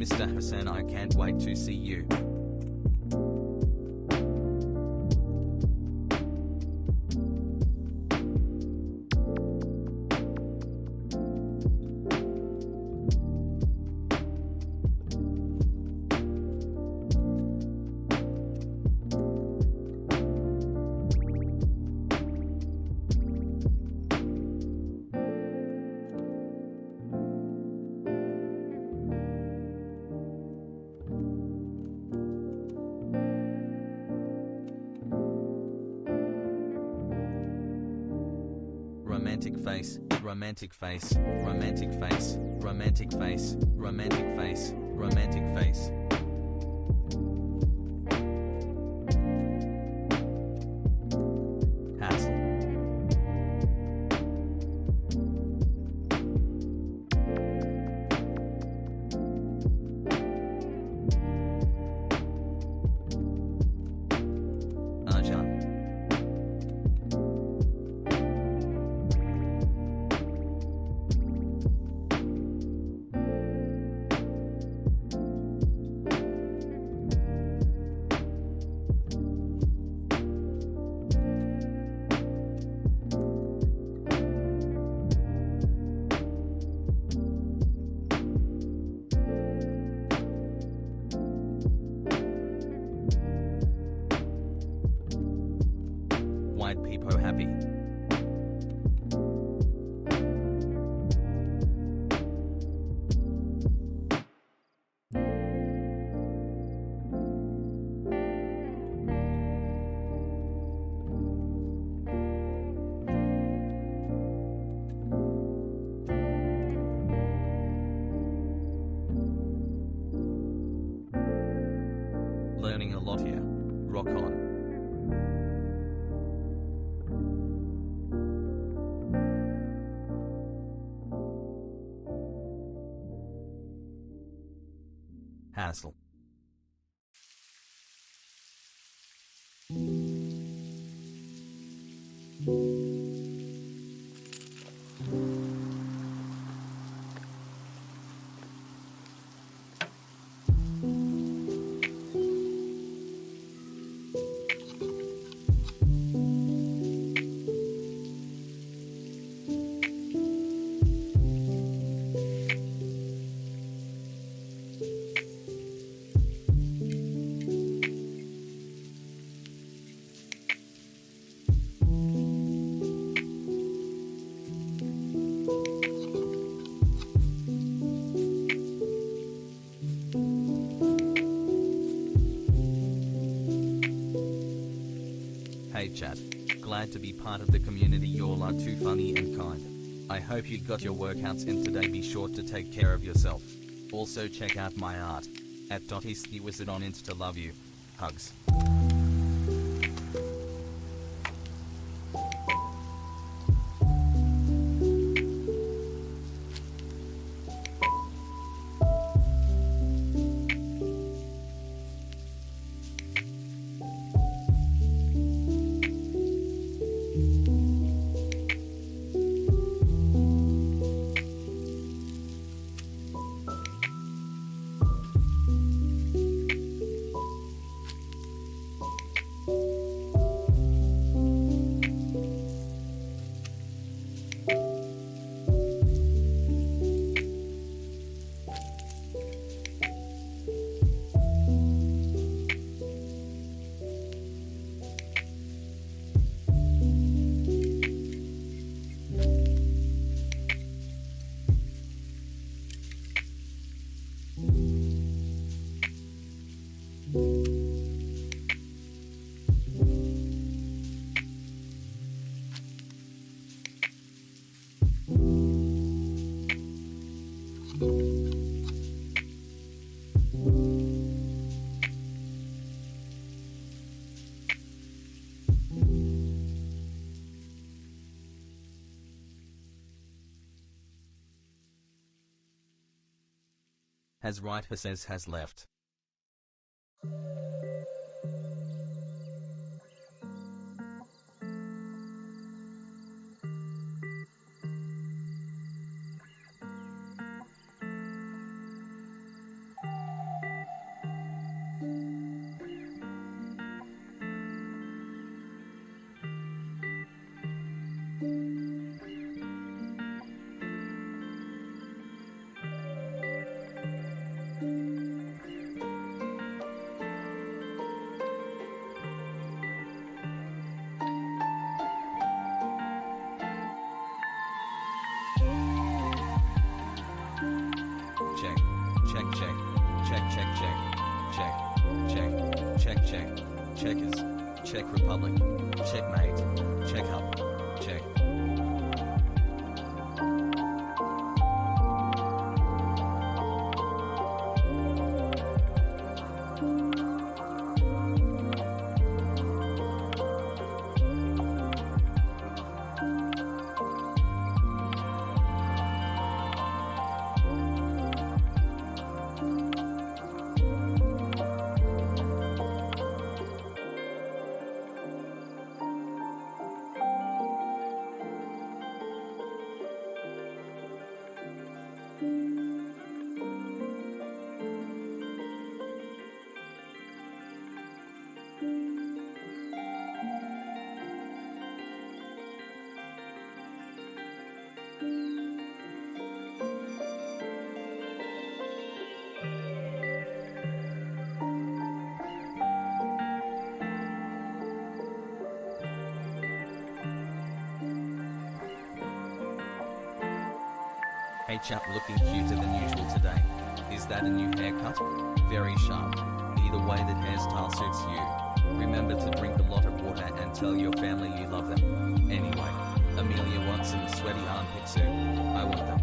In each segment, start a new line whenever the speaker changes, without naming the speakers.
Mr. Hassan, I can't wait to see you. Romantic face, romantic face, romantic face, romantic face, romantic face, romantic face. Hassle. Arjan. White people happy. Learning a lot here. Rock on. Hassle. Hey chat, glad to be part of the community, y'all are too funny and kind. I hope you got your workouts in today, be sure to take care of yourself. Also check out my art, at @isthewizard on Insta, love you. Hugs. Has right, who says has left. Check, check, check. Check. Check. Check, check. Checkers. Czech Republic. Checkmate. Check up. Check. Hey chap, looking cuter than usual today. Is that a new haircut? Very sharp. Either way, that hairstyle suits you. Remember to drink a lot of water and tell your family you love them. Anyway, Amelia wants some sweaty armpits soon. I want them.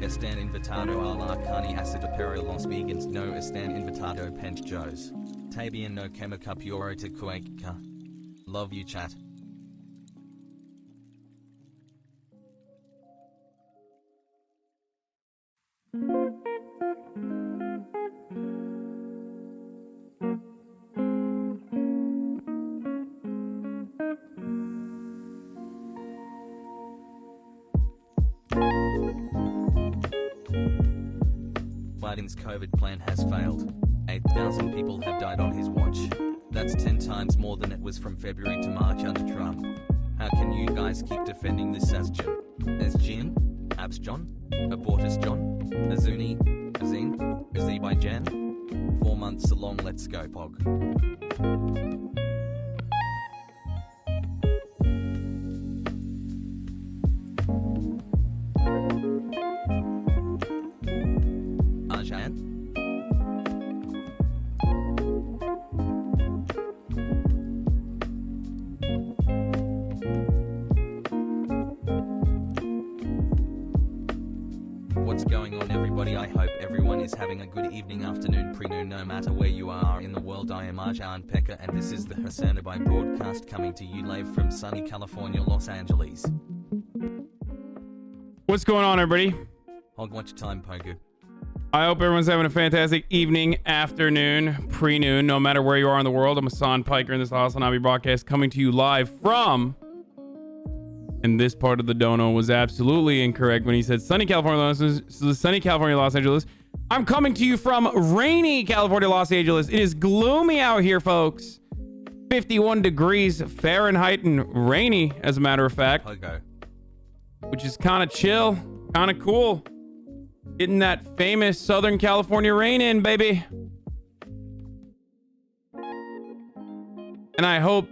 Están invitado a la carne asada para los vegans, no están invitado pent joes. Tabian no chemica purita cueca. Love you chat. Biden's COVID plan has failed. 8,000 people have died on his watch. That's 10 times more than it was from February to March under Trump. How can you guys keep defending this as Jim? As Jin? Abs John? Abortus John? Azuni? Azine? Azerbaijan? 4 months along, let's go Pog. going on, everybody? I hope everyone is having a good evening, afternoon, pre-noon, no matter where you are in the world. I am Arjan Pekka, and this is the Hasanabi broadcast coming to you live from sunny California, Los Angeles.
What's going on, everybody?
Hogwatch time, Pogu.
I hope everyone's having a fantastic evening, afternoon, pre-noon, no matter where you are in the world. I'm Hassan Piker, and this is the Hasanabi broadcast coming to you live from... And this part of the dono was absolutely incorrect when he said sunny California, Los Angeles. I'm coming to you from rainy California, Los Angeles. It is gloomy out here, folks. 51 degrees Fahrenheit and rainy, as a matter of fact.
Pogo.
Which is kind of chill, kind of cool. Getting that famous Southern California rain in, baby. And I hope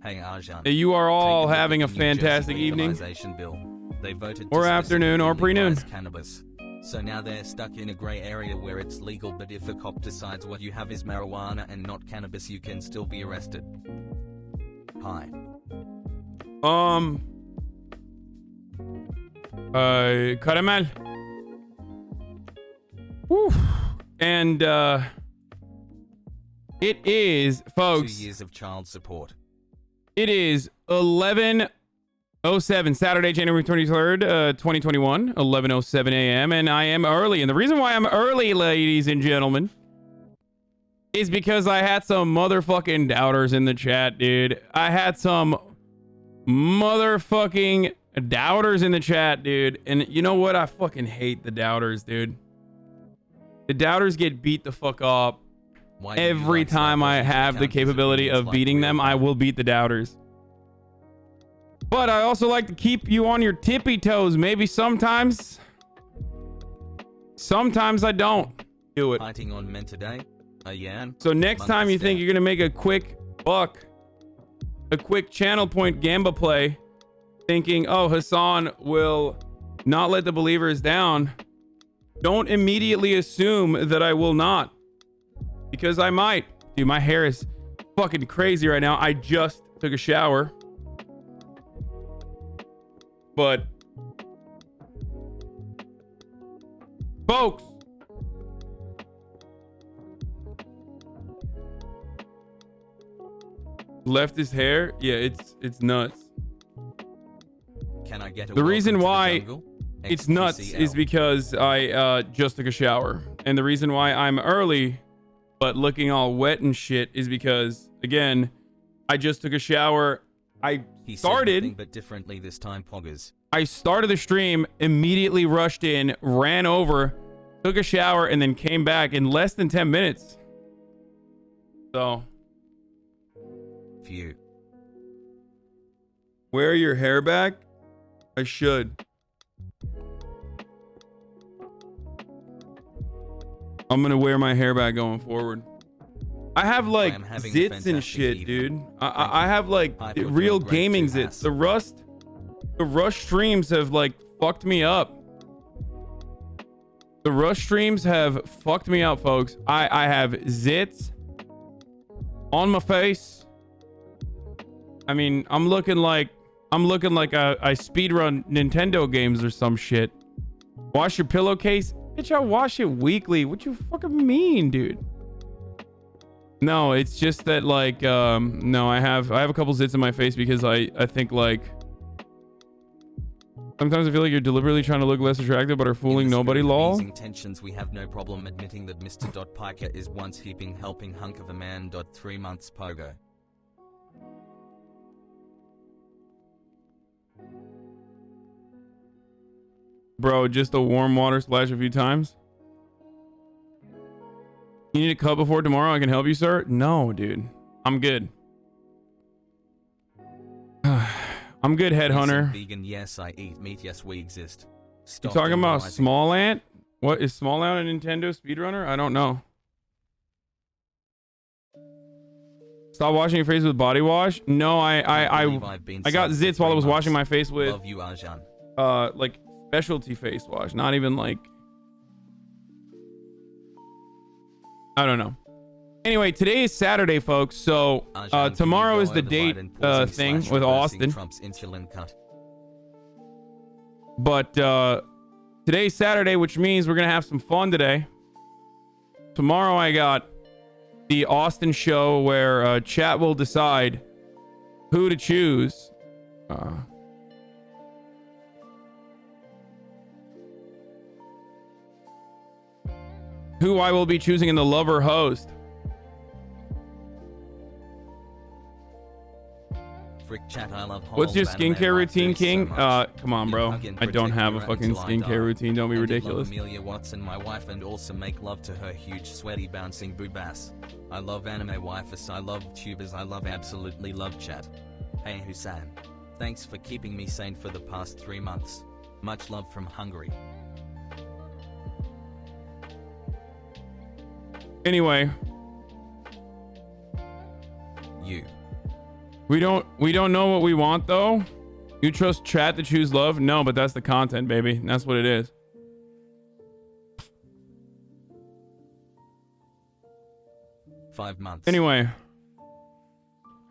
hey, Arjan,
you are all having a fantastic evening,
bill. They voted
or afternoon, or pre-noon.
Cannabis. So now they're stuck in a gray area where it's legal, but if a cop decides what you have is marijuana and not cannabis, you can still be arrested. Hi.
Caramel. Woo. And, it is, folks.
2 years of child support.
It is 11:07, Saturday, January 23rd, 2021, 11:07 a.m., and I am early. And the reason why I'm early, ladies and gentlemen, is because I had some motherfucking doubters in the chat, dude. I had some motherfucking doubters in the chat, dude. And you know what? I fucking hate the doubters, dude. The doubters get beat the fuck up. Every time I have the capability of beating them, I will beat the doubters. But I also like to keep you on your tippy toes. Maybe sometimes I don't do it.
Fighting on men today.
So next time you think you're gonna make a quick buck, a quick channel point gamba play, thinking, oh, Hassan will not let the believers down, don't immediately assume that I will not. Because I might. Dude, my hair is fucking crazy right now. I just took a shower. But, folks, left his hair? Yeah, it's nuts.
Can I get
the reason why it's nuts is because I just took a shower. And the reason why I'm early but looking all wet and shit is because, again, I just took a shower. I started,
but differently this time, Poggers.
I started the stream, immediately rushed in, ran over, took a shower, and then came back in less than 10 minutes. So,
phew.
Wear your hair back? I should. I'm gonna wear my hair back going forward. I have like zits and shit, dude. I have like real gaming zits. The rush streams have like fucked me up. The rush streams have fucked me up, folks. I have zits on my face. I mean, I'm looking like I speedrun Nintendo games or some shit. Wash your pillowcase. Bitch, I wash it weekly. What you fucking mean, dude? No, it's just that like no, I have a couple zits in my face because I think like sometimes I feel like you're deliberately trying to look less attractive but are fooling nobody, lol.
Intentions, we have no problem admitting that Mr. Piker is once heaping helping hunk of a man. 3 months pogo.
Bro, just a warm water splash a few times. You need a cup before tomorrow? I can help you, sir? No, dude. I'm good. I'm good, headhunter.
Vegan, yes, I eat meat. Yes, we exist.
You talking about Small Ant? What is Small Ant a Nintendo speedrunner? I don't know. Stop washing your face with body wash? No, I got zits while I was washing my face with
Love you, Arjan.
Like specialty face wash, not even like, I don't know. Anyway, today is Saturday, folks, so tomorrow is the date thing with Austin.
Trump's insulin cut.
But Today's Saturday, which means we're gonna have some fun today. Tomorrow I got the Austin show where chat will decide who to choose. Who I will be choosing in the lover host.
Frick chat, I love
What's your
whole anime
skincare routine,
life
King?
so much.
Come on,
You
bro.
hug and
I don't
protect
have
me
a
right
fucking
until I
skincare
die.
routine. Don't be
And you love
ridiculous.
Amelia Watson, my wife, and also make love to her huge sweaty bouncing boob ass. I love anime wifers, I love tubers, I love absolutely love chat. Hey Hussein. Thanks for keeping me sane for the past 3 months. Much love from Hungary.
Anyway,
You.
we don't know what we want though. You trust chat to choose love? No, but that's the content, baby. That's what it is.
Five months.
Anyway,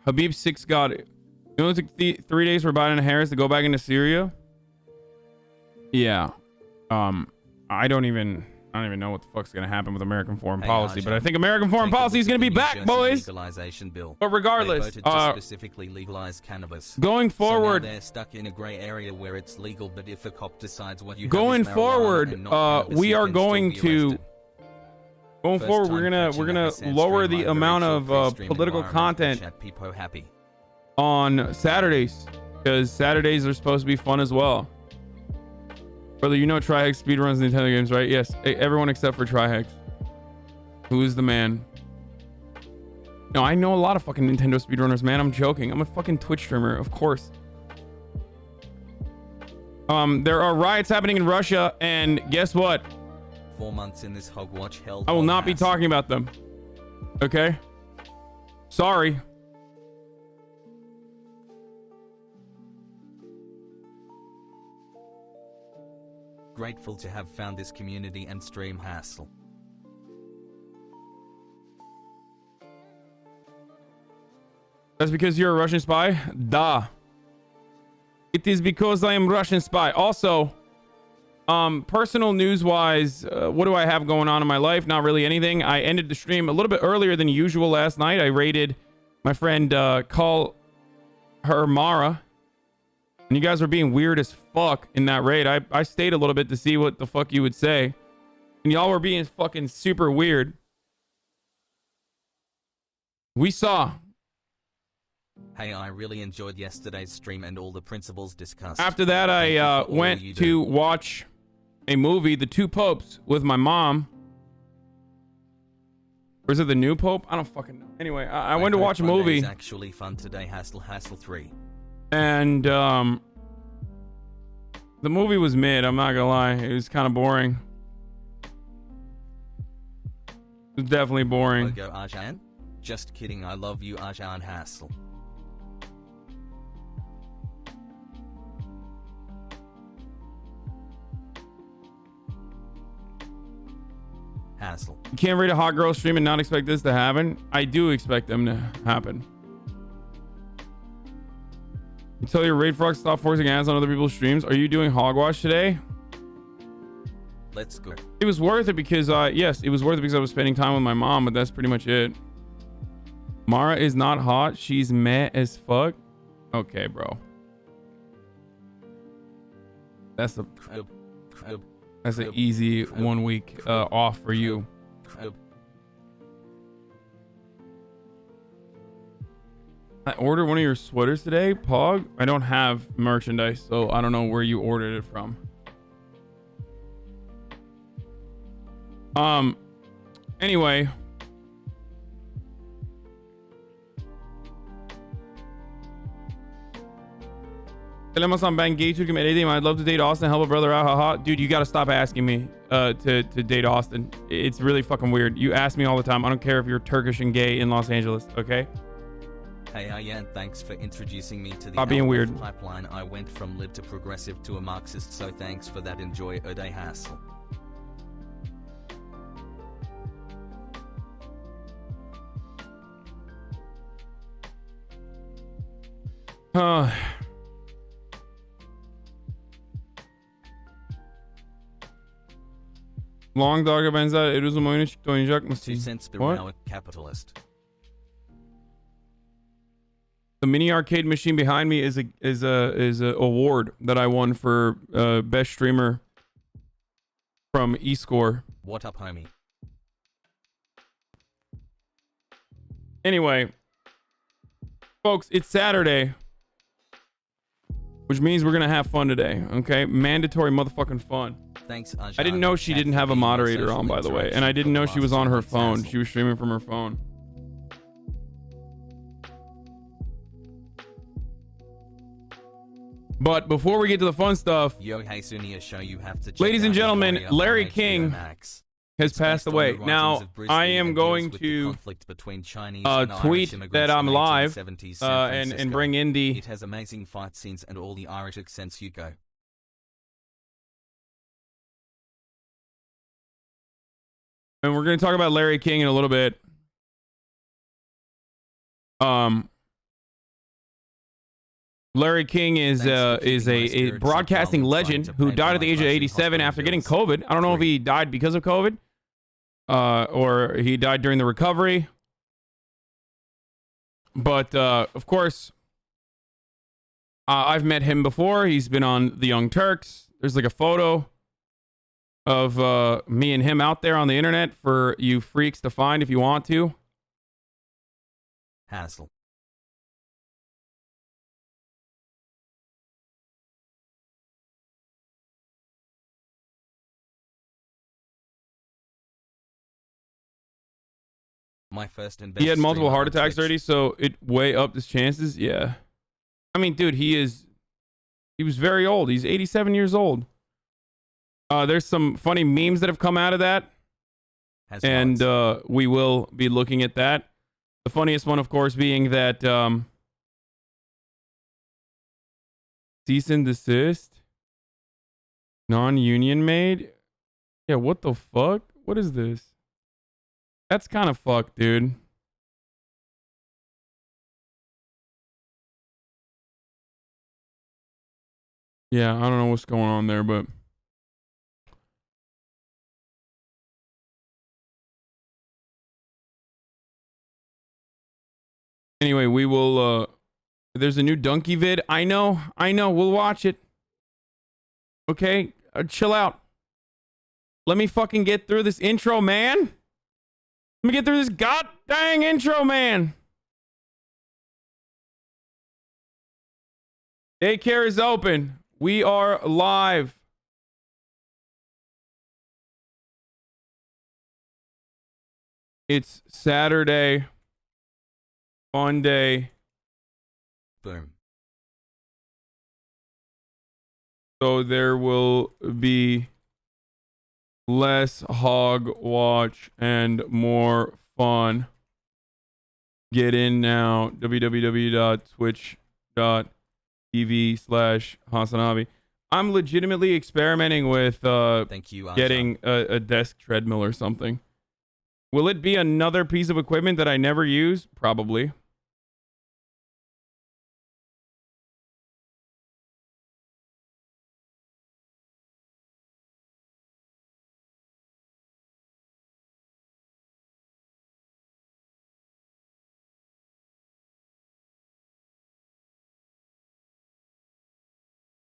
Habib 6 got it. You know, it took 3 days for Biden and Harris to go back into Syria. Yeah. I don't even know what the fuck's gonna happen with American foreign policy, but I think American foreign policy is gonna be back, boys.
Bill.
But regardless,
They voted to specifically legalize cannabis.
going forward,
so now they're stuck in a gray area where it's legal, but if a cop decides what you have
going
is marijuana
forward,
and not cannabis,
we
you
are
can still
going
be
to
arrested.
going
First
forward.
time
We're gonna
catching up
lower
a
the
Sand
amount
Stream
of
live pre-stream
political
environment,
content
chat people happy.
on Saturdays, because Saturdays are supposed to be fun as well. Brother, you know Trihex speedruns Nintendo games, right? Yes, everyone except for Trihex. Who is the man? No, I know a lot of fucking Nintendo speedrunners, man. I'm joking. I'm a fucking Twitch streamer, of course. There are riots happening in Russia, and guess what?
4 months in this Hogwatch hell.
I will not be talking about them. Okay? Sorry.
Grateful to have found this community and stream hassle.
That's because you're a Russian spy? Duh. It is because I am Russian spy. Also, personal news-wise, what do I have going on in my life? Not really anything. I ended the stream a little bit earlier than usual last night. I raided my friend, call her Mara. And you guys were being weird as fuck in that raid. I stayed a little bit to see what the fuck you would say. And y'all were being fucking super weird. We saw.
Hey, I really enjoyed yesterday's stream and all the principles discussed.
After that,
Thank you
I
for all
went
you
to
do.
watch a movie, The Two Popes, with my mom. Or is it The New Pope? I don't fucking know. Anyway, I went to watch a movie.
It's actually fun today. Hassle 3.
And the movie was mid. I'm not gonna lie. It was kind of boring. It was definitely boring.
Logo Arjan? Just kidding. I love you, Arjan Hassle. Hassle.
You can't read a hot girl stream and not expect this to happen. I do expect them to happen. You tell your raid frog stop forcing ads on other people's streams. Are you doing Hogwatch today?
Let's go.
It was worth it because, yes, it was worth it because I was spending time with my mom, but that's pretty much it. Mara is not hot. She's meh as fuck. Okay, bro. That's a... That's an easy 1 week off for you. I ordered one of your sweaters today, Pog. I don't have merchandise, so I don't know where you ordered it from. Anyway. Tenemos on Bangay to commit anything. I'd love to date Austin, help a brother out. Haha. Dude, you gotta stop asking me to date Austin. It's really fucking weird. You ask me all the time. I don't care if you're Turkish and gay in Los Angeles, okay?
Hey Ian, thanks for introducing me to the
Stop being weird.
pipeline. I went from lib to progressive to a Marxist, so thanks for that. Enjoy a day, Hassle.
Long dalga benzer el uzun oyunu çıktı oynayacak
2
mısın?
cents bir
What?
hour capitalist.
The mini arcade machine behind me is a award that I won for best streamer from eScore.
What up, homie?
Anyway, folks, it's Saturday, which means we're gonna have fun today. Okay, mandatory motherfucking fun.
Thanks,
I didn't know she didn't have a moderator on, by the way, and I didn't know she was on her phone. She was streaming from her phone. But before we get to the fun stuff,
Yo, hey, Sunia show you have to check
ladies and
out
gentlemen,
Warrior
Larry
on HBO
King
Max.
has
It's
passed
based on
away.
the writings
Now,
of Bruce
I
Lee
am
and deals
going
with the
to
conflict between Chinese and Irish
tweet
immigrants
that I'm
in
live
1870s San
and
Francisco.
bring in the...
It has amazing fight scenes and all the Irish accents you go.
And we're going to talk about Larry King in a little bit. Larry King is a broadcasting legend who died at the age of 87 after getting COVID. I don't know if he died because of COVID or he died during the recovery. But of course, I've met him before. He's been on The Young Turks. There's like a photo of me and him out there on the internet for you freaks to find if you want to.
Hassle. My first and best
He had multiple
streamer
heart
on
attacks
Twitch.
already, so it way upped his chances. Yeah. I mean, dude, he was very old. He's 87 years old. There's some funny memes that have come out of that. And we will be looking at that. The funniest one, of course, being that cease and desist, non-union made. Yeah, what the fuck? What is this? That's kind of fucked, dude. Yeah, I don't know what's going on there, but anyway, we will there's a new donkey vid. I know. We'll watch it. Okay, chill out. Let me fucking get through this intro, man. Let me get through this god dang intro, man. Daycare is open. We are live. It's Saturday. Funday.
Boom.
So there will be less Hogwatch and more fun. Get in now. www.twitch.tv/Hasanabi. I'm legitimately experimenting with
Thank you,
getting a desk treadmill or something. Will it be another piece of equipment that I never use? Probably.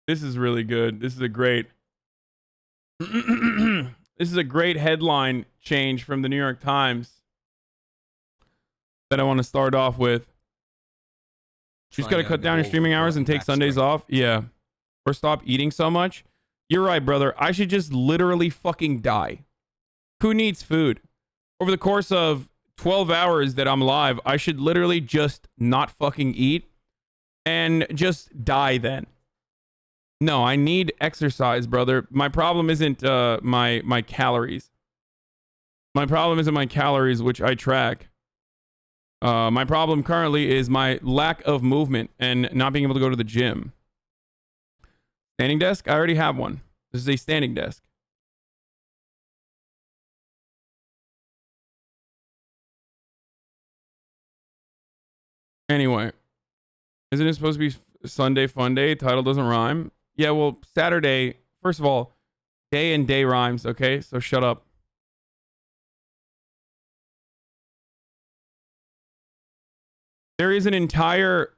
This is really good. This is a great this is a great headline change from the New York Times that I want to start off with. You just got to cut down your streaming hours and take Sundays off. Yeah. Or stop eating so much. You're right, brother. I should just literally fucking die. Who needs food? Over the course of 12 hours that I'm live, I should literally just not fucking eat and just die then. No, I need exercise, brother. My problem isn't my calories. My problem isn't my calories, which I track. My problem currently is my lack of movement and not being able to go to the gym. Standing desk? I already have one. This is a standing desk. Anyway, isn't it supposed to be Sunday Funday? Title doesn't rhyme. Yeah, well, Saturday, first of all, Day and day rhymes, okay? So shut up. There's an entire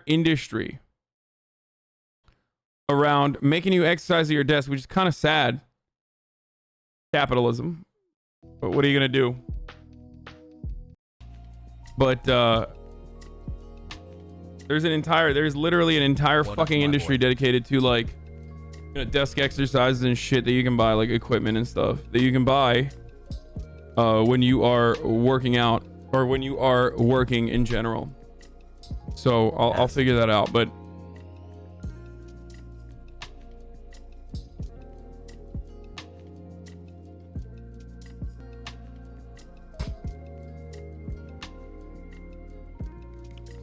industry around making you exercise at your desk, which is kind of sad. Capitalism. But what are you going to do? But there's literally an entire fucking industry dedicated to like, you know, desk exercises and shit that you can buy, like equipment and stuff that you can buy when you are working out or when you are working in general. So I'll figure that out. But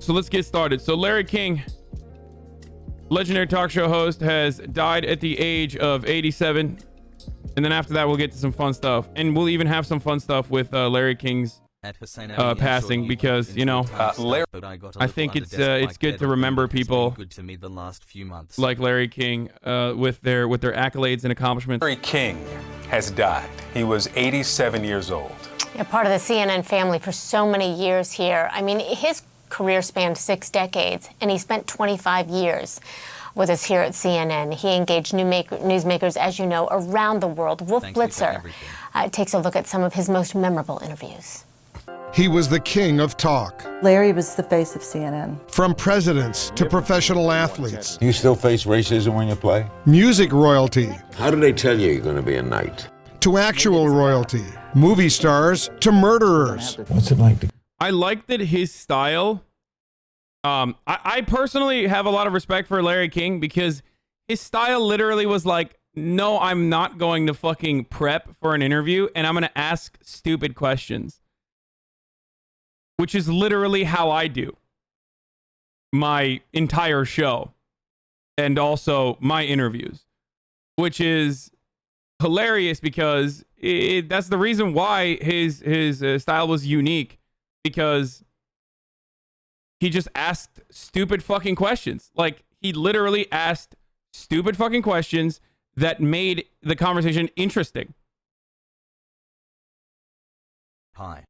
so let's get started. So Larry King, legendary talk show host, has died at the age of 87. And then after that, we'll get to some fun stuff. And we'll even have some fun stuff with Larry King's passing, because, you know, I think it's good to remember people like Larry King with their accolades and accomplishments.
Larry King has died. He was 87 years old.
Yeah, part of the CNN family for so many years here. I mean, his career spanned 6 decades, and he spent 25 years with us here at CNN. He engaged newsmakers, as you know, around the world. Wolf Blitzer takes a look at some of his most memorable interviews.
He was the king of talk.
Larry was the face of CNN.
From presidents to professional athletes.
Do you still face racism when you play?
Music royalty.
How do they tell you you're going to be a knight?
To actual royalty. Movie stars to murderers.
What's it like to...
I like that his style. I personally have a lot of respect for Larry King because his style literally was like, no, I'm not going to fucking prep for an interview and I'm going to ask stupid questions. Which is literally how I do my entire show and also my interviews, which is hilarious because that's the reason why his style was unique, because he just asked stupid fucking questions. Like, he literally asked stupid fucking questions that made the conversation interesting.
Hi.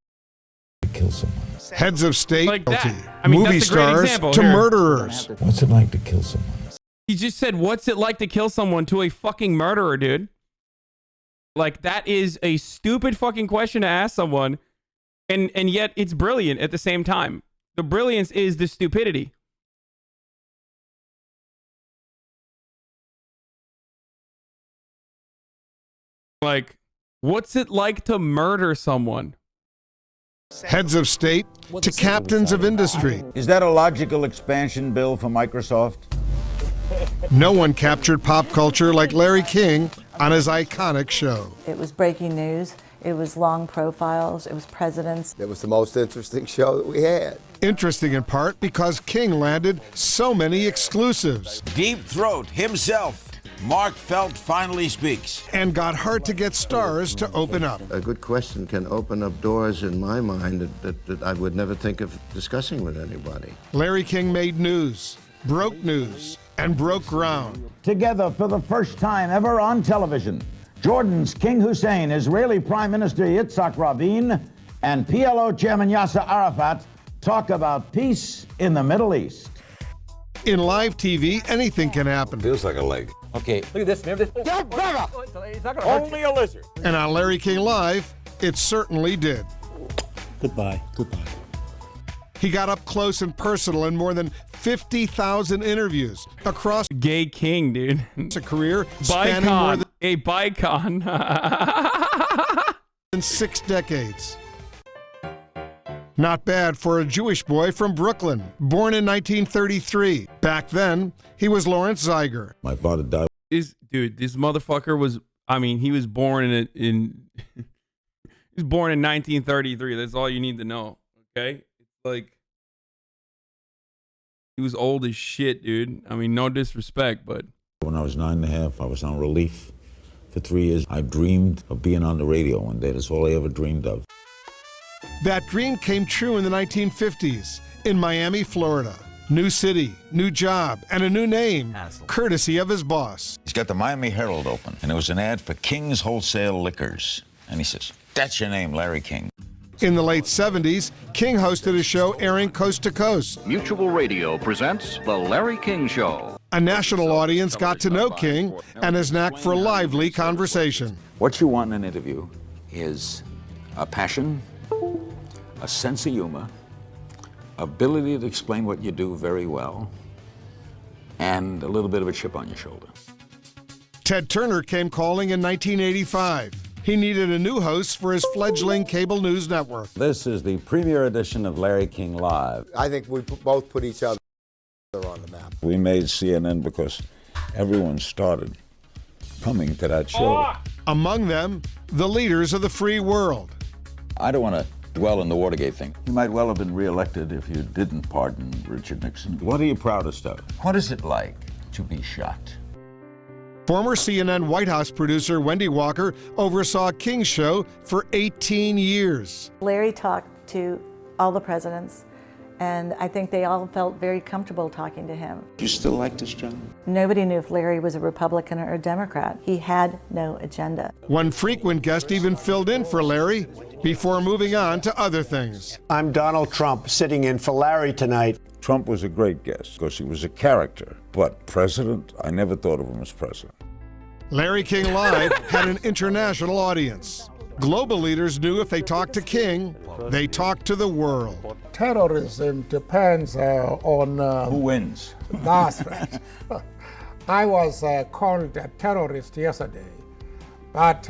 Kill someone.
Heads of state,
like that. I mean,
movie
that's a great
stars
example
to
here.
murderers.
What's it like to kill someone?
He just said, what's it like to kill someone, to a fucking murderer, dude? Like, that is a stupid fucking question to ask someone, and yet it's brilliant at the same time. The brilliance is the stupidity. Like, what's it like to murder someone?
Heads of state to captains of industry.
Is that a logical expansion, Bill, for Microsoft?
No one captured pop culture like Larry King on his iconic show.
It was breaking news. It was long profiles. It was presidents.
It was the most interesting show that we had.
Interesting in part because King landed so many exclusives.
Deep Throat himself, Mark Felt, finally speaks.
And got hard to get stars to open up.
A good question can open up doors in my mind that I would never think of discussing with anybody.
Larry King made news, broke news, and broke ground.
Together for the first time ever on television, Jordan's King Hussein, Israeli Prime Minister Yitzhak Rabin, and PLO Chairman Yasser Arafat talk about peace in the Middle East.
In live TV, anything can happen.
Feels like a leg.
Okay, look at this. Remember this? It's not gonna hurt. Only a lizard.
And on Larry King Live, it certainly did.
Goodbye. Goodbye.
He got up close and personal in more than 50,000 interviews across
Gay King, dude.
a career spanning more
Bicon. A bicon.
than 6 decades. Not bad for a Jewish boy from Brooklyn, born in 1933. Back then, he was Lawrence Zeiger.
My father died.
This motherfucker was, I mean, he was born in he was born in 1933. That's all you need to know. Okay? It's like, he was old as shit, dude. I mean, no disrespect, but
When I was 9.5, I was on relief for 3 years. I dreamed of being on the radio one day. That's all I ever dreamed of.
That dream came true in the 1950s in Miami, Florida. New city, new job, and a new name,
Hassel.
courtesy of his boss.
He's got the Miami Herald open, and it was an ad for King's Wholesale Liquors. And he says, "That's your name, Larry King."
In the late 70s, King hosted a show airing coast to coast.
Mutual Radio presents The Larry King Show.
A national audience got to know King and his knack for lively conversation.
What you want in an interview is a passion, a sense of humor, ability to explain what you do very well, and a little bit of a chip on your shoulder.
Ted Turner came calling in 1985. He needed a new host for his fledgling cable news network.
This is the premiere edition of Larry King Live.
I think we both put each other on the map.
We made CNN because everyone started coming to that show.
Among them, the leaders of the free world.
I don't want to dwell on the Watergate thing. You might well have been reelected if you didn't pardon Richard Nixon. What are you proudest of? What is it like to be shot?
Former CNN White House producer Wendy Walker oversaw King's show for 18 years.
Larry talked to all the presidents, and I think they all felt very comfortable talking to him.
Do you still like this job?
Nobody knew if Larry was a Republican or a Democrat. He had no agenda.
One frequent guest even filled in for Larry before moving on to other things.
I'm Donald Trump, sitting in for Larry tonight.
Trump was a great guest because he was a character, but president, I never thought of him as president.
Larry King Live had an international audience. Global leaders knew if they talked to King, they talked to the world.
Terrorism depends on...
Who wins?
That's right. I was called a terrorist yesterday, but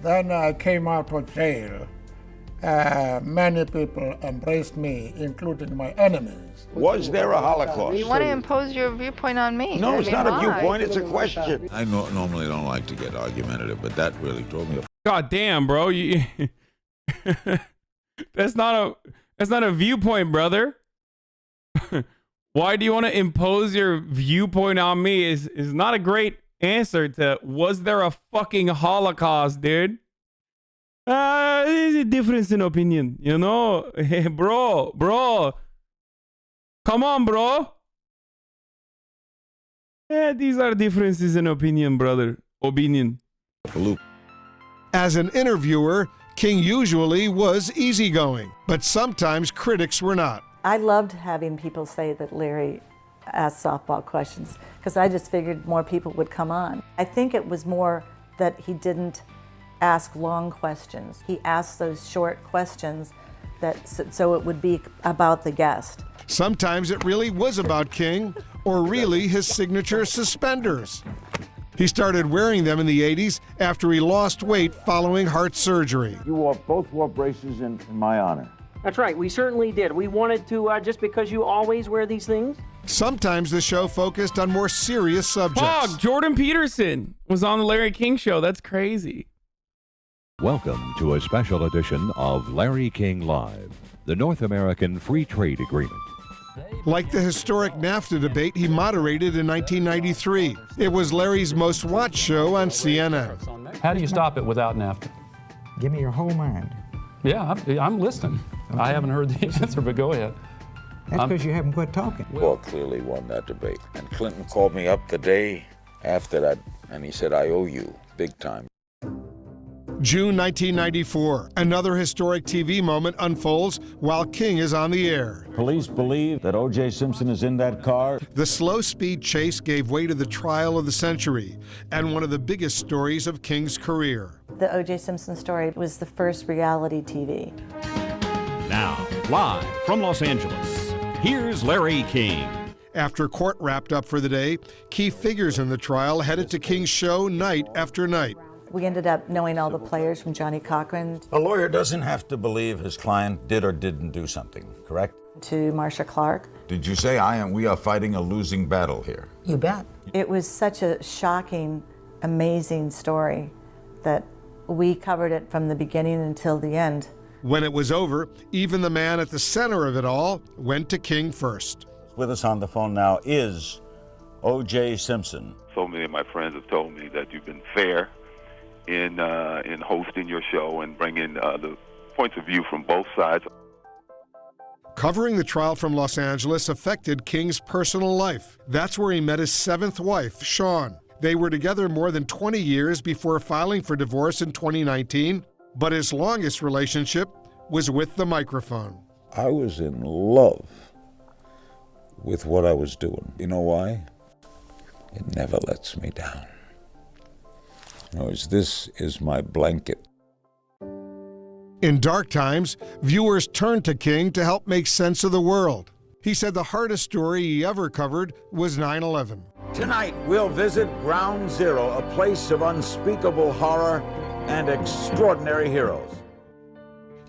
then I came out of jail. Many people embraced me, including my enemies.
Was there a Holocaust?
You want to impose your viewpoint on me?
No, it's not a
why?
viewpoint, it's a question. I normally don't like to get argumentative, but that really drove me up.
God damn, bro. That's not a viewpoint, brother. Why do you want to impose your viewpoint on me is not a great answer to was there a fucking Holocaust, dude? There's a difference in opinion, you know? Hey, bro. Come on, bro. Yeah, these are differences in opinion, brother. Opinion.
As an interviewer, King usually was easygoing, but sometimes critics were not.
I loved having people say that Larry asked softball questions because I just figured more people would come on. I think it was more that he didn't ask long questions. He asked those short questions so it would be about the guest.
Sometimes it really was about King, or really his signature suspenders. He started wearing them in the 80s after he lost weight following heart surgery.
You both wore braces in my honor.
That's right, we certainly did. We wanted to, just because you always wear these things.
Sometimes the show focused on more serious subjects.
Jordan Peterson was on the Larry King Show. That's crazy.
Welcome to a special edition of Larry King Live, the North American Free Trade Agreement.
Like the historic NAFTA debate he moderated in 1993. It was Larry's most watched show on CNN.
How do you stop it without NAFTA?
Give me your whole mind.
Yeah, I'm listening. Okay. I haven't heard the answer, but go ahead.
That's because you haven't quit talking.
Well, clearly won that debate. And Clinton called me up the day after that, and he said, I owe you, big time.
June 1994, another historic TV moment unfolds while King is on the air.
Police believe that O.J. Simpson is in that car.
The slow-speed chase gave way to the trial of the century and one of the biggest stories of King's career.
The O.J. Simpson story was the first reality TV.
Now, live from Los Angeles, here's Larry King.
After court wrapped up for the day, key figures in the trial headed to King's show night after night.
We ended up knowing all the players from Johnny Cochran.
A lawyer doesn't have to believe his client did or didn't do something, correct?
To Marcia Clark.
Did you say we are fighting a losing battle here?
You bet. It was such a shocking, amazing story that we covered it from the beginning until the end.
When it was over, even the man at the center of it all went to King first.
With us on the phone now is O.J. Simpson.
So many of my friends have told me that you've been fair in hosting your show and bringing the points of view from both sides.
Covering the trial from Los Angeles affected King's personal life. That's where he met his 7th wife, Shawn. They were together more than 20 years before filing for divorce in 2019, but his longest relationship was with the microphone.
I was in love with what I was doing. You know why? It never lets me down. This is my blanket.
In dark times, viewers turned to King to help make sense of the world. He said the hardest story he ever covered was 9/11.
Tonight, we'll visit Ground Zero, a place of unspeakable horror and extraordinary heroes.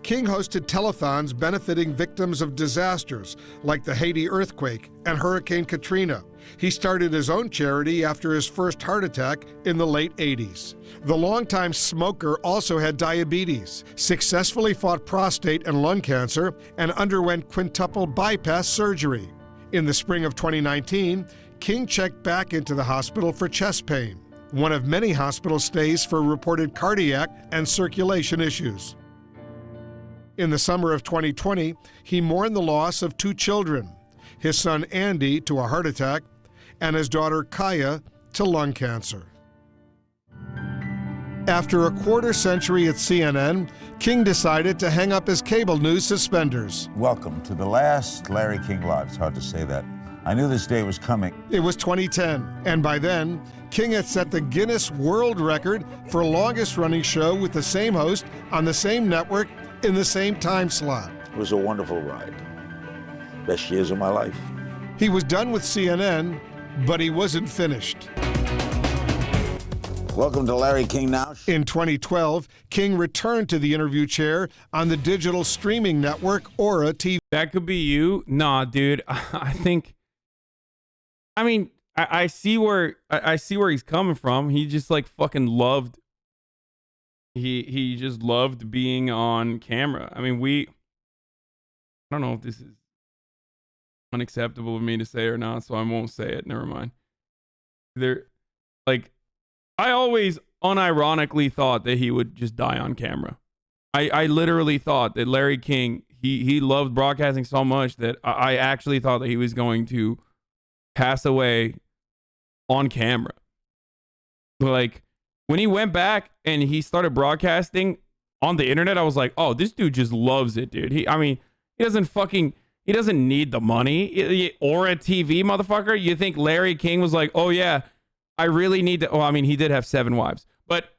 King hosted telethons benefiting victims of disasters like the Haiti earthquake and Hurricane Katrina. He started his own charity after his first heart attack in the late 80s. The longtime smoker also had diabetes, successfully fought prostate and lung cancer, and underwent quintuple bypass surgery. In the spring of 2019, King checked back into the hospital for chest pain, one of many hospital stays for reported cardiac and circulation issues. In the summer of 2020, he mourned the loss of 2 children, his son Andy to a heart attack, and his daughter Kaya to lung cancer. After a quarter century at CNN, King decided to hang up his cable news suspenders.
Welcome to the last Larry King Live. It's hard to say that. I knew this day was coming.
It was 2010, and by then, King had set the Guinness World Record for longest-running show with the same host on the same network in the same time slot.
It was a wonderful ride. Best years of my life.
He was done with CNN, but he wasn't finished.
Welcome to Larry King Now.
In 2012, King returned to the interview chair on the digital streaming network Aura TV.
That could be you. Nah, dude. I see where he's coming from. He just like fucking loved. He just loved being on camera. I mean, I don't know if this is unacceptable of me to say or not, so I won't say it. Never mind. I always unironically thought that he would just die on camera. I literally thought that Larry King, he loved broadcasting so much that I actually thought that he was going to pass away on camera. Like, when he went back and he started broadcasting on the internet, I was like, oh, this dude just loves it, dude. He doesn't need the money. Aura TV, motherfucker. You think Larry King was like, oh yeah, I really need to. Well, I mean, he did have 7 wives, but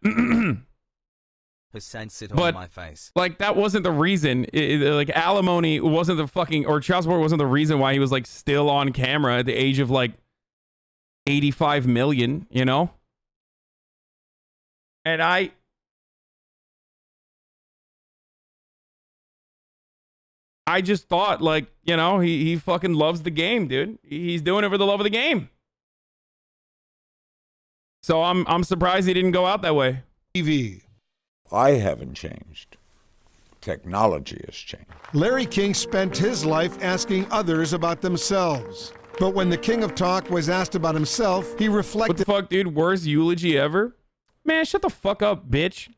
Hussein, sit on my face.
Like, that wasn't the reason. Like, alimony wasn't the fucking, or child support wasn't the reason why he was like still on camera at the age of like 85 million, you know? And I just thought, like, you know, he fucking loves the game, dude. He's doing it for the love of the game. So I'm surprised he didn't go out that way.
TV.
I haven't changed. Technology has changed.
Larry King spent his life asking others about themselves. But when the King of Talk was asked about himself, he reflected.
What the fuck, dude? Worst eulogy ever? Man, shut the fuck up, bitch.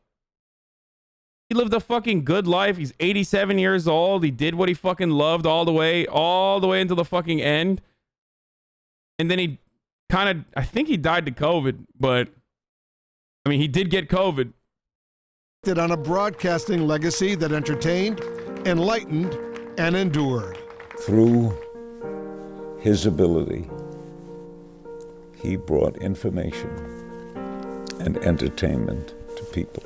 He lived a fucking good life. He's 87 years old. He did what he fucking loved all the way until the fucking end. And then he I think he died to COVID, but I mean, he did get COVID.
On a broadcasting legacy that entertained, enlightened, and endured.
Through his ability, he brought information and entertainment to people.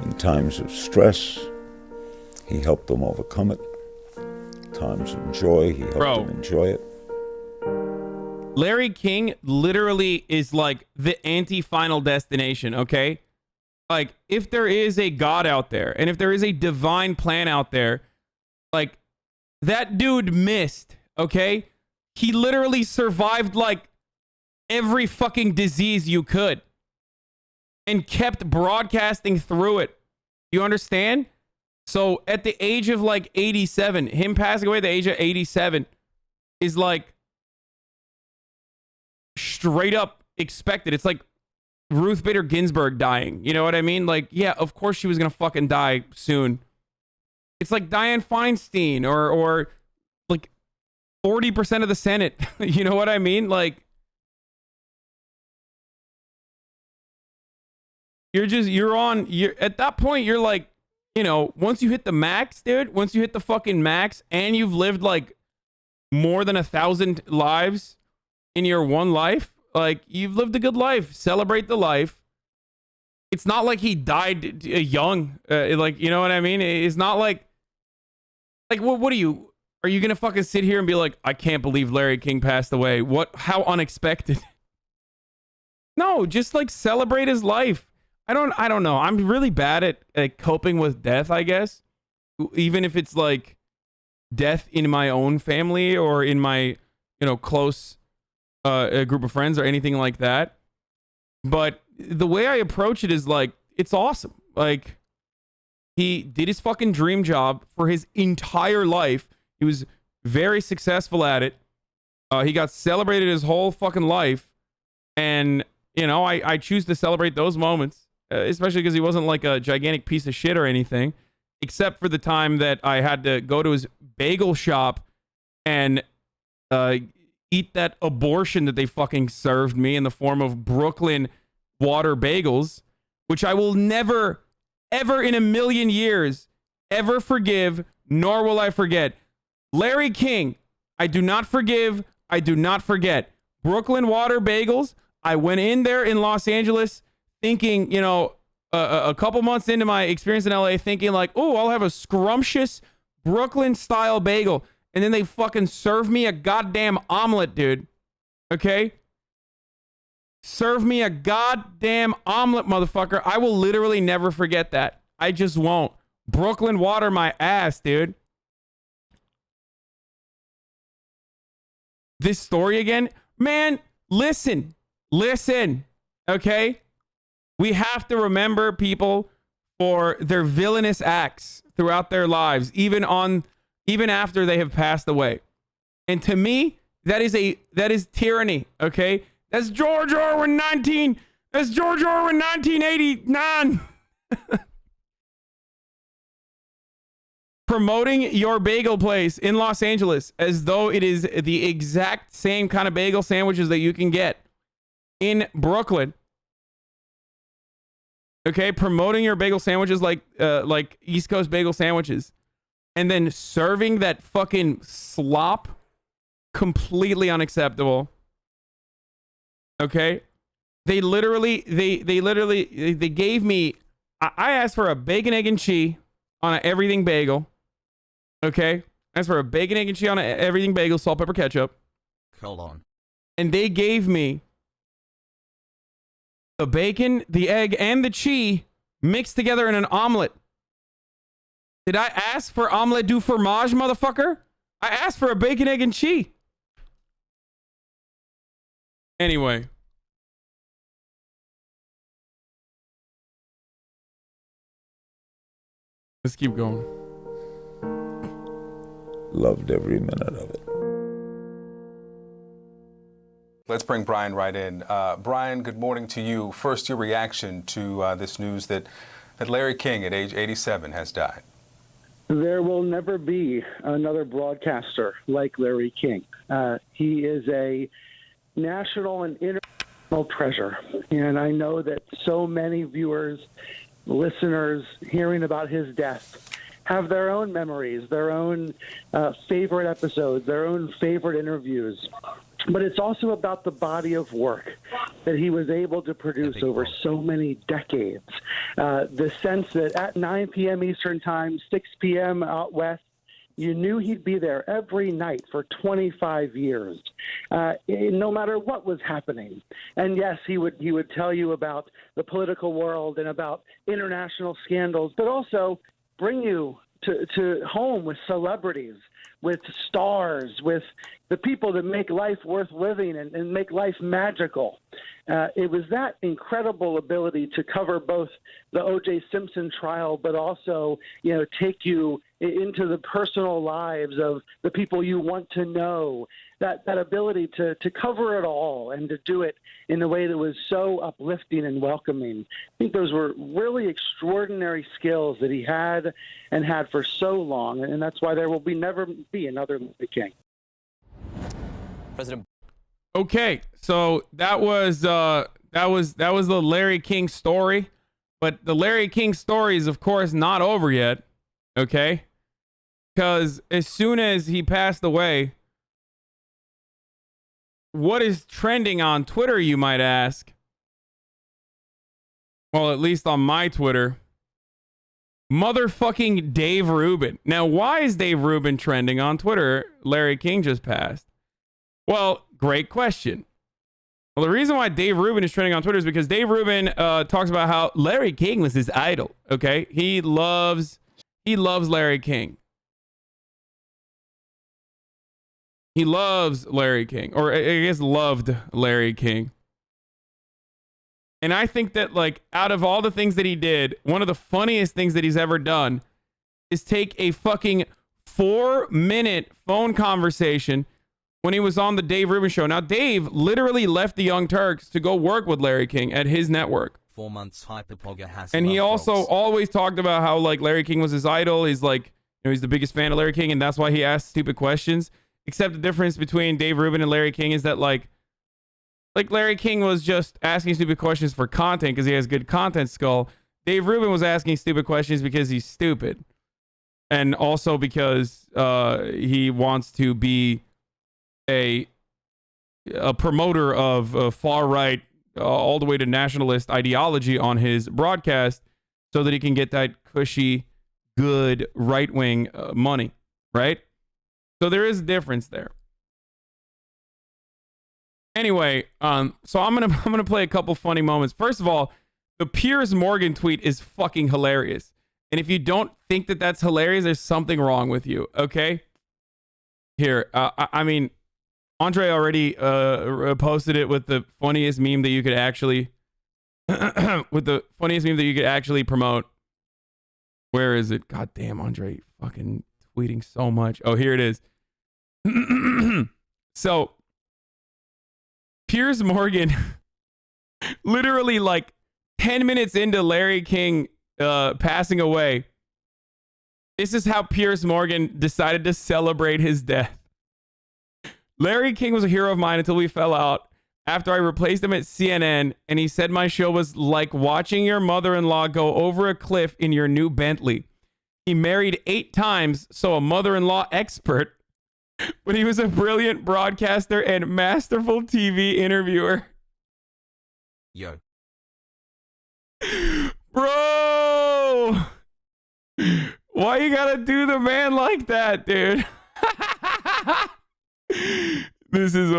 In times of stress, he helped them overcome it. Times of joy, he helped them enjoy it.
Larry King literally is like the anti-Final Destination, okay? Like, if there is a God out there, and if there is a divine plan out there, like, that dude missed, okay? He literally survived, like, every fucking disease you could and kept broadcasting through it. You understand? So at the age of like 87, him passing away at the age of 87 is like straight up expected. It's like Ruth Bader Ginsburg dying. You know what I mean? Like, yeah, of course she was going to fucking die soon. It's like Dianne Feinstein or like 40% of the Senate. You know what I mean? Like, you're at that point, you're like, you know, once you hit the max, dude, once you hit the fucking max and you've lived like more than 1,000 lives in your one life, like, you've lived a good life. Celebrate the life. It's not like he died young. Like, you know what I mean? It's not like what are you going to fucking sit here and be like, I can't believe Larry King passed away. How unexpected. No, just like celebrate his life. I don't know. I'm really bad at coping with death, I guess. Even if it's like death in my own family or in my, you know, close a group of friends or anything like that. But the way I approach it is like, it's awesome. Like, he did his fucking dream job for his entire life. He was very successful at it. He got celebrated his whole fucking life. And, you know, I choose to celebrate those moments, especially because he wasn't like a gigantic piece of shit or anything, except for the time that I had to go to his bagel shop and eat that abortion that they fucking served me in the form of Brooklyn water bagels, which I will never, ever in a million years ever forgive, nor will I forget. Larry King, I do not forgive. I do not forget. Brooklyn water bagels. I went in there in Los Angeles thinking, you know, a couple months into my experience in LA, thinking like, oh, I'll have a scrumptious Brooklyn style bagel. And then they fucking serve me a goddamn omelet, dude. Okay? Serve me a goddamn omelet, motherfucker. I will literally never forget that. I just won't. Brooklyn water my ass, dude. This story again? Man, listen. Okay? We have to remember people for their villainous acts throughout their lives, even after they have passed away. And to me, that is tyranny, okay? That's George Orwell 1989. Promoting your bagel place in Los Angeles as though it is the exact same kind of bagel sandwiches that you can get in Brooklyn. Okay, promoting your bagel sandwiches like East Coast bagel sandwiches, and then serving that fucking slop, completely unacceptable. Okay, they gave me. I asked for a bacon, egg, and cheese on an everything bagel. Okay, I asked for a bacon, egg, and cheese on an everything bagel, salt, pepper, ketchup.
Hold on.
And they gave me the bacon, the egg, and the cheese mixed together in an omelet. Did I ask for omelette du fromage, motherfucker? I asked for a bacon, egg, and cheese. Anyway. Let's keep going.
Loved every minute of it.
Let's bring Brian right in. Brian, good morning to you. First, your reaction to this news that Larry King, at age 87, has died.
There will never be another broadcaster like Larry King. He is a national and international treasure. And I know that so many viewers, listeners, hearing about his death have their own memories, their own favorite episodes, their own favorite interviews. But it's also about the body of work that he was able to produce over so many decades. The sense that at 9 p.m. Eastern Time, 6 p.m. out west, you knew he'd be there every night for 25 years, no matter what was happening. And yes, he would tell you about the political world and about international scandals, but also bring you to home with celebrities, with stars, with the people that make life worth living and make life magical. It was that incredible ability to cover both the O.J. Simpson trial, but also, take you into the personal lives of the people you want to know, that ability to cover it all and to do it in a way that was so uplifting and welcoming. I think those were really extraordinary skills that he had and had for so long, and that's why there will never be another Larry King.
President.
Okay, so that was the Larry King story, but the Larry King story is of course not over yet. Okay, because as soon as he passed away, what is trending on Twitter, you might ask? Well, at least on my Twitter, motherfucking Dave Rubin. Now, why is Dave Rubin trending on Twitter? Larry King just passed. Well, great question. Well, the reason why Dave Rubin is trending on Twitter is because Dave Rubin talks about how Larry King was his idol. Okay, he loves Larry King. He loves Larry King, or I guess loved Larry King. And I think that, like, out of all the things that he did, one of the funniest things that he's ever done is take a fucking 4-minute phone conversation when he was on the Dave Rubin show. Now, Dave literally left the Young Turks to go work with Larry King at his network.
4 months hyperpogger has.
And he also always talked about how, like, Larry King was his idol. He's like, you know, he's the biggest fan of Larry King, and that's why he asked stupid questions. Except the difference between Dave Rubin and Larry King is that, like Larry King was just asking stupid questions for content because he has good content skull. Dave Rubin was asking stupid questions because he's stupid. And also because he wants to be a promoter of far-right, all the way to nationalist ideology on his broadcast so that he can get that cushy, good right-wing money, right? So there is a difference there. Anyway, so I'm gonna play a couple funny moments. First of all, the Piers Morgan tweet is fucking hilarious. And if you don't think that that's hilarious, there's something wrong with you, okay? Here, I mean, Andre already posted it with the funniest meme that you could actually promote. Where is it? God damn, Andre fucking tweeting so much. Oh, here it is. So Piers Morgan literally like 10 minutes into Larry King passing away, this is how Piers Morgan decided to celebrate his death. Larry King was a hero of mine until we fell out. After I replaced him at CNN, and he said my show was like watching your mother-in-law go over a cliff in your new Bentley. He married 8 times, so a mother-in-law expert, but he was a brilliant broadcaster and masterful TV interviewer.
Yo.
Bro! Why you gotta do the man like that, dude? This is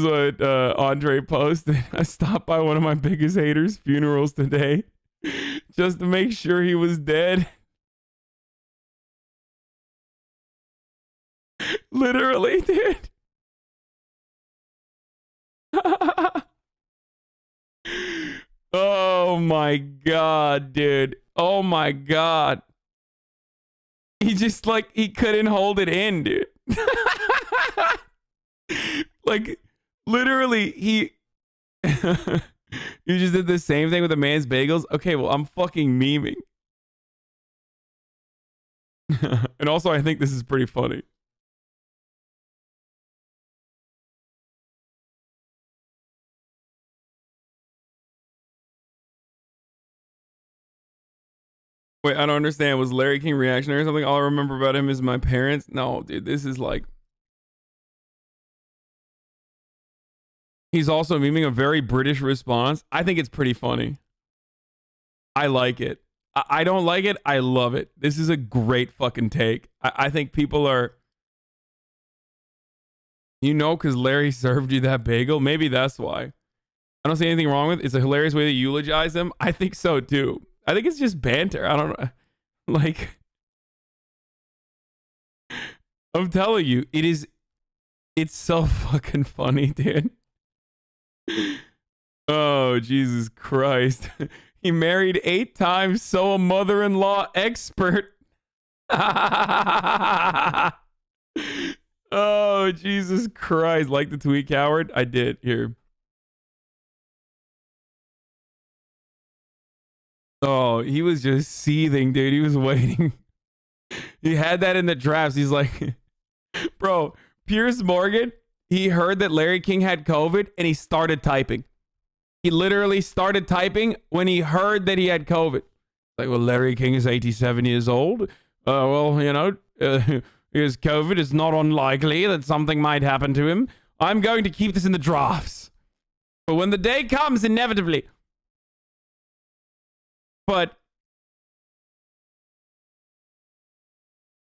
what Andre posted. I stopped by one of my biggest haters' funerals today just to make sure he was dead. Literally, dude. Oh my god, dude. Oh my god. He just he couldn't hold it in, dude. Like, literally, he you just did the same thing with a man's bagels. Okay, well, I'm fucking memeing. And also, I think this is pretty funny. Wait, I don't understand. Was Larry King reactionary or something? All I remember about him is my parents. No, dude, this is like... He's also memeing a very British response. I think it's pretty funny. I like it. I don't like it. I love it. This is a great fucking take. I think people are... You know, because Larry served you that bagel? Maybe that's why. I don't see anything wrong with it. It's a hilarious way to eulogize him. I think so, too. I think it's just banter. I don't know. Like, I'm telling you, it's so fucking funny, dude. Oh, Jesus Christ. He married 8 times, so a mother-in-law expert. Oh, Jesus Christ. Like the tweet, coward? I did. Here. Oh, he was just seething, dude. He was waiting. He had that in the drafts. He's like, bro, Piers Morgan, he heard that Larry King had COVID and he started typing. He literally started typing when he heard that he had COVID. Like, well, Larry King is 87 years old. Well, you know, his COVID is not unlikely that something might happen to him. I'm going to keep this in the drafts. But when the day comes, inevitably. But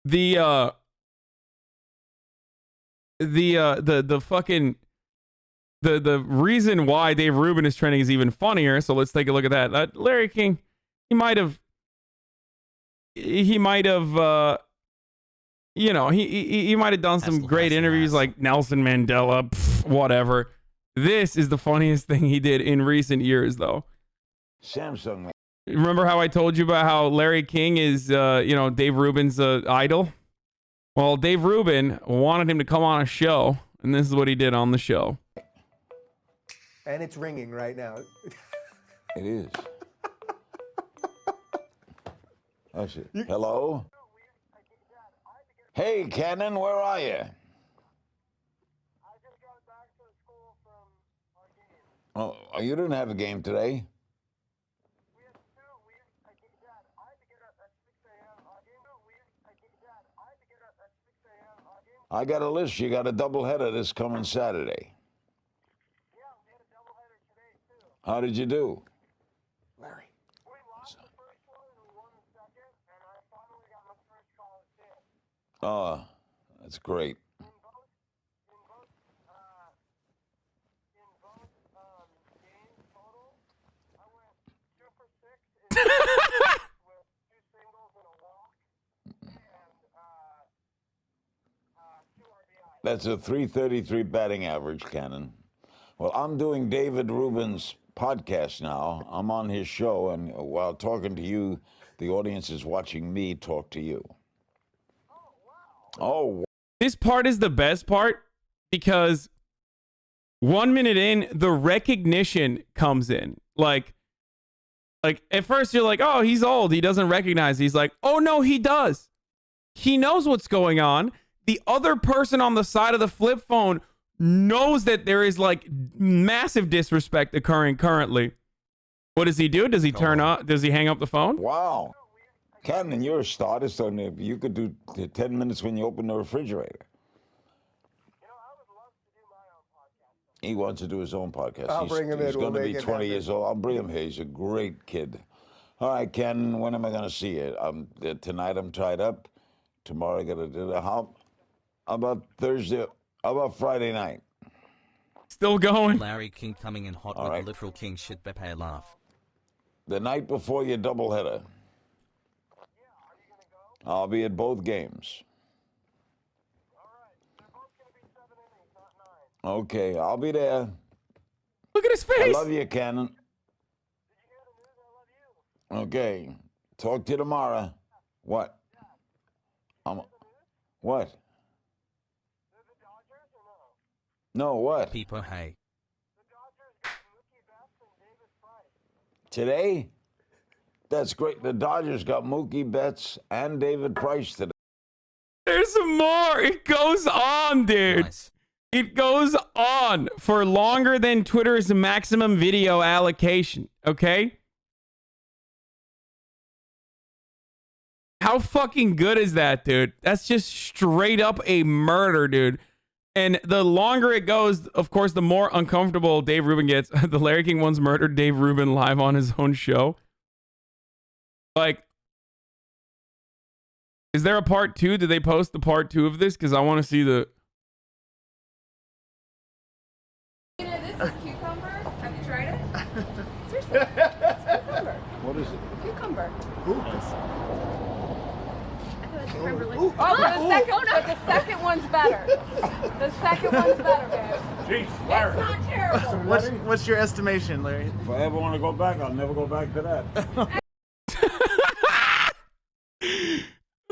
the fucking the reason why Dave Rubin is trending is even funnier. So let's take a look at that. Larry King, he might have you know, he might have done some great interviews like Nelson Mandela, whatever. This is the funniest thing he did in recent years, though.
Samsung.
Remember how I told you about how Larry King is, you know, Dave Rubin's idol? Well, Dave Rubin wanted him to come on a show, and this is what he did on the show.
And it's ringing right now.
It is. Oh, shit. Hello? Hey, Cannon, where are you? Oh, you didn't have a game today? I got a list. You got a doubleheader this coming Saturday. How did you do?
Larry.
Oh, that's great. That's a 333 batting average, Cannon. Well, I'm doing David Rubin's podcast now. I'm on his show, and while talking to you, the audience is watching me talk to you. Oh, wow.
This part is the best part because 1 minute in, the recognition comes in. Like at first you're like, oh, he's old. He doesn't recognize. He's like, oh, no, he does. He knows what's going on. The other person on the side of the flip phone knows that there is like massive disrespect occurring currently. What does he do? Does he turn on? Does he hang up the phone?
Wow. Cannon, you're a starter, so you could do 10 minutes when you open the refrigerator. He wants to do his own podcast.
I'll bring him in.
He's going to be 20 years old. I'll bring him here. He's a great kid. All right, Cannon, when am I going to see you? Tonight I'm tied up. Tomorrow I got to do that. How about Thursday? How about Friday night?
Still going.
Larry King coming in hot with a literal king shit Bepe laugh.
The night before your doubleheader. I'll be at both games. Okay, I'll be there.
Look at his face.
I love you, Cannon. Okay, talk to you tomorrow. What? What? No, what?
People, hey.
Today? That's great. The Dodgers got Mookie Betts and David Price today.
There's some more. It goes on, dude.
Nice.
It goes on for longer than Twitter's maximum video allocation, okay? How fucking good is that, dude? That's just straight up a murder, dude. And the longer it goes, of course, the more uncomfortable Dave Rubin gets. The Larry King once murdered Dave Rubin live on his own show. Like, is there a part 2? Did they post the part 2 of this? Because I want to see the...
You know, this is cucumber. Have you tried it? Seriously. It's cucumber.
What is it?
Cucumber.
Ooh.
The second one's better. The second one's better, babe.
Jeez,
Larry. It's not terrible.
So what's your estimation, Larry?
If I ever want to go back, I'll never go back to that.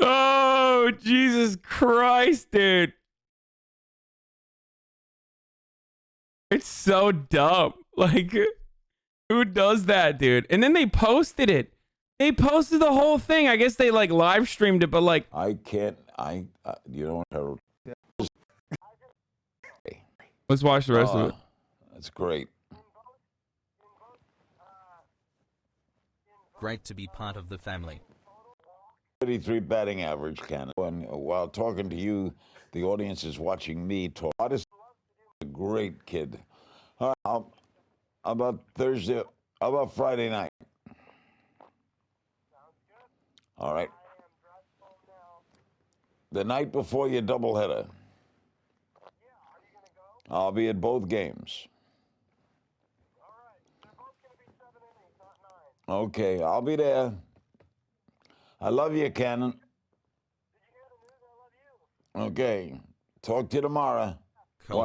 Oh, Jesus Christ, dude. It's so dumb. Like, who does that, dude? And then they posted it. They posted the whole thing. I guess they like live streamed it, but like,
You don't have.
let's watch the rest of it.
That's great.
Great to be part of the family.
33 batting average, Cannon. And while talking to you, the audience is watching me talk. This is a great kid. All right, how about Thursday? How about Friday night? All right. The night before your doubleheader. I'll be at both games. Okay, I'll be there. I love you, Cannon. Okay, talk to you tomorrow.
Come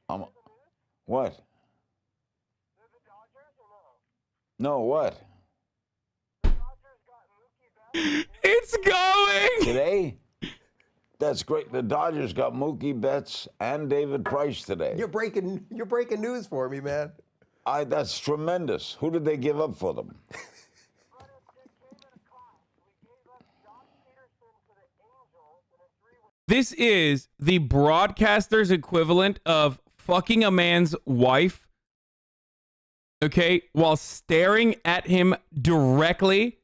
on.
What? No, what?
It's going!
Today? That's great. The Dodgers got Mookie Betts and David Price today.
You're breaking news for me, man.
That's tremendous. Who did they give up for them?
This is the broadcaster's equivalent of fucking a man's wife, okay, while staring at him directly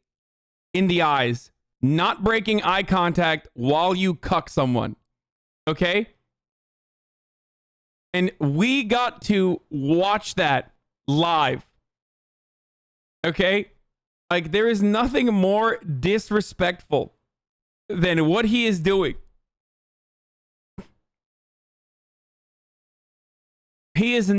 in the eyes, not breaking eye contact while you cuck someone, okay? And we got to watch that live, okay? Like, there is nothing more disrespectful than what he is doing. He is